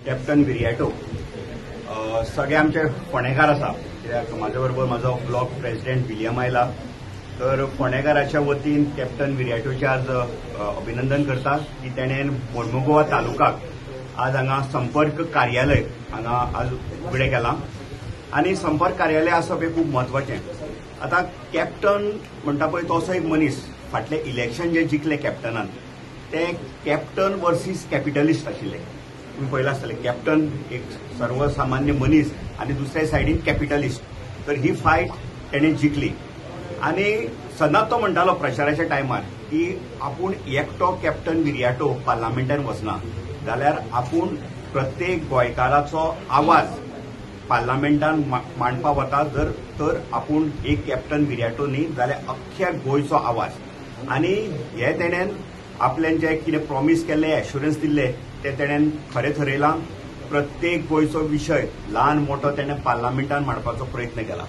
Captain Viriato सगळे आमचे फोंडेकार आसा कित्याक म्हाजे बरोबर म्हाजो ब्लॉक प्रेसिडेंट विलियम आयला तर फोंडेकाराच्या वतीन कॅप्टन विरियाटोचे आज अभिनंदन करता की तेणें मोर्मुगांव तालुकाक आज हांगा संपर्क कार्यालय हांगा आज उगडें केलां आनी संपर्क कार्यालय आसप हें खूब म्हत्वाचें। आतां कॅप्टन म्हणटा पळय तो असो एक मनीस फाटलें इलेक्शन जे जिखलें कॅप्टनान ते कॅप्टन वर्सीस कॅपिटलिस्ट आशिल्ले। तुम्ही पळयलां आसतलें कॅप्टन एक सर्वसामान्य मनीस आनी दुसरे सायडीन कॅपिटलिस्ट तर ही फायट तेणें जिखली आनी सदांच तो म्हणटालो प्रचाराच्या टायमार की आपूण एकटो कॅप्टन विरियाटो पार्लमेंटान वचना जाल्यार आपूण प्रत्येक गोंयकाराचो आवाज पार्लमेंटान मांडपाक वता तर आपूण एक कॅप्टन विरियाटो न्ही जाल्यार अख्ख्या गोंयचो आवाज आनी हे तेणेन आपल्यान जे कितें प्रॉमीस केल्ले एश्युरन्स दिल्ले ते तेणेन खरें ठरयलां। प्रत्येक गोंयचो विशय ल्हान मोठो तेणें पार्लमेंटान मांडपाचो प्रयत्न केला।